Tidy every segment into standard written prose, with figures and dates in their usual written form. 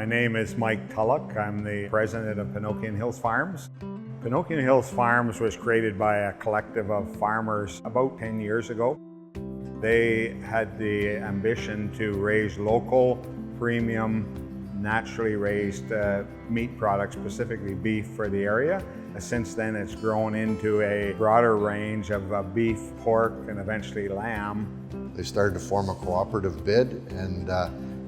name is Mike Tulloch. I'm the president of Pinokian Hills Farms. Pinokian Hills Farms was created by a collective of farmers about 10 years ago. They had the ambition to raise local, premium, naturally raised meat products, specifically beef for the area. Since then it's grown into a broader range of beef, pork, and eventually lamb. They started to form a cooperative bid and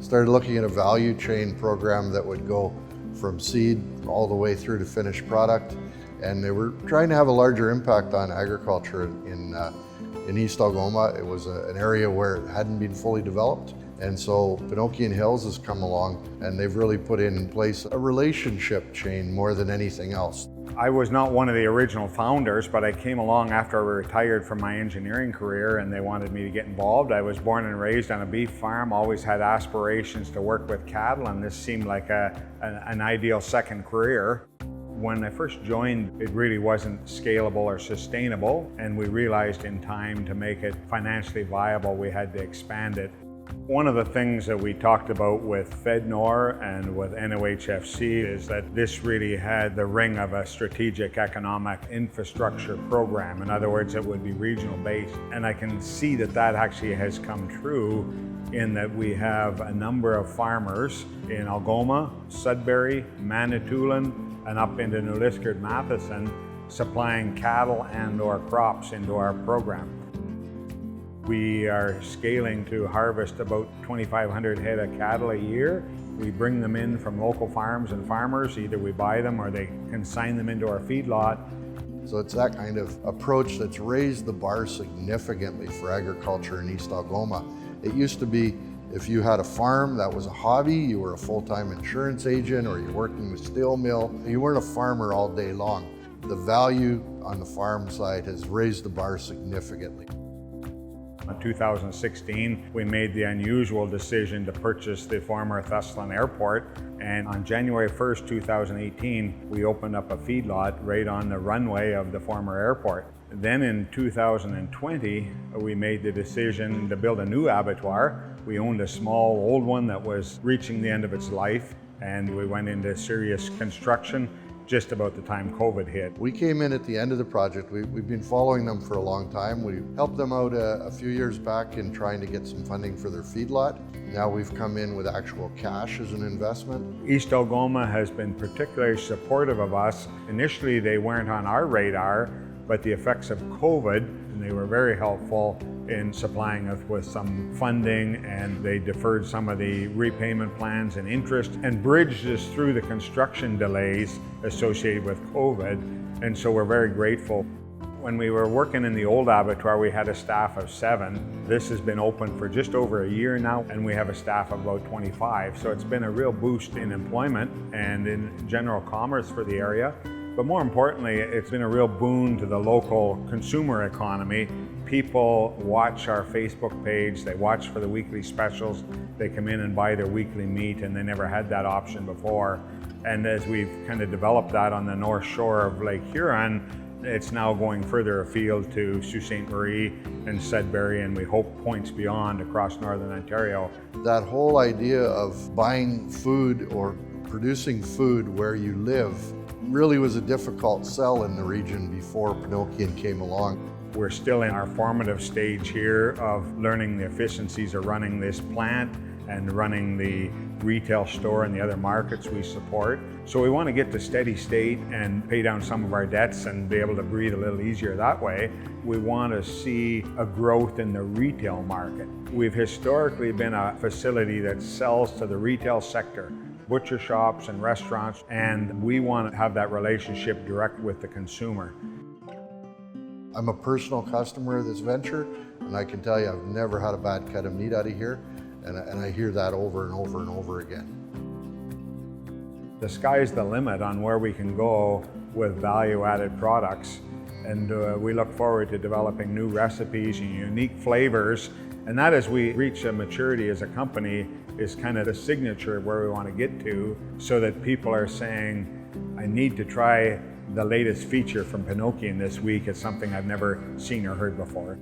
started looking at a value chain program that would go from seed all the way through to finished product. And they were trying to have a larger impact on agriculture in East Algoma. It was an area where it hadn't been fully developed. And so Pinokian Hills has come along and they've really put in place a relationship chain more than anything else. I was not one of the original founders, but I came along after I retired from my engineering career and they wanted me to get involved. I was born and raised on a beef farm, always had aspirations to work with cattle, and this seemed like an ideal second career. When I first joined, it really wasn't scalable or sustainable, and we realized in time to make it financially viable, we had to expand it. One of the things that we talked about with FedNor and with NOHFC is that this really had the ring of a strategic economic infrastructure program. In other words, it would be regional based. And I can see that that actually has come true in that we have a number of farmers in Algoma, Sudbury, Manitoulin, and up into New Liskeard, Matheson, supplying cattle and or crops into our program. We are scaling to harvest about 2,500 head of cattle a year. We bring them in from local farms and farmers. Either we buy them or they consign them into our feedlot. So it's that kind of approach that's raised the bar significantly for agriculture in East Algoma. It used to be if you had a farm, that was a hobby, you were a full-time insurance agent or you're working with steel mill. You weren't a farmer all day long. The value on the farm side has raised the bar significantly. In 2016, we made the unusual decision to purchase the former Thessalon Airport, and on January 1st, 2018, we opened up a feedlot right on the runway of the former airport. Then in 2020, we made the decision to build a new abattoir. We owned a small old one that was reaching the end of its life, and we went into serious construction just about the time COVID hit. We came in at the end of the project. We've been following them for a long time. We helped them out a few years back in trying to get some funding for their feedlot. Now we've come in with actual cash as an investment. East Algoma has been particularly supportive of us. Initially, they weren't on our radar, but the effects of COVID, and they were very helpful in supplying us with some funding, and they deferred some of the repayment plans and interest and bridged us through the construction delays associated with COVID, and so we're very grateful. When we were working in the old abattoir, we had a staff of 7. This has been open for just over a year now, and we have a staff of about 25, so it's been a real boost in employment and in general commerce for the area. But more importantly, it's been a real boon to the local consumer economy. People watch our Facebook page, they watch for the weekly specials, they come in and buy their weekly meat, and they never had that option before. And as we've kind of developed that on the north shore of Lake Huron, it's now going further afield to Sault Ste. Marie and Sudbury, and we hope points beyond across Northern Ontario. That whole idea of buying food or producing food where you live really was a difficult sell in the region before Pinokian came along. We're still in our formative stage here of learning the efficiencies of running this plant and running the retail store and the other markets we support. So we want to get to steady state and pay down some of our debts and be able to breathe a little easier that way. We want to see a growth in the retail market. We've historically been a facility that sells to the retail sector, butcher shops and restaurants, and we want to have that relationship direct with the consumer. I'm a personal customer of this venture, and I can tell you I've never had a bad cut of meat out of here, and I hear that over and over and over again. The sky's the limit on where we can go with value-added products, and we look forward to developing new recipes and unique flavors, and that as we reach a maturity as a company is kind of the signature of where we want to get to, so that people are saying, I need to try the latest feature from Pinokian this week. It's something I've never seen or heard before.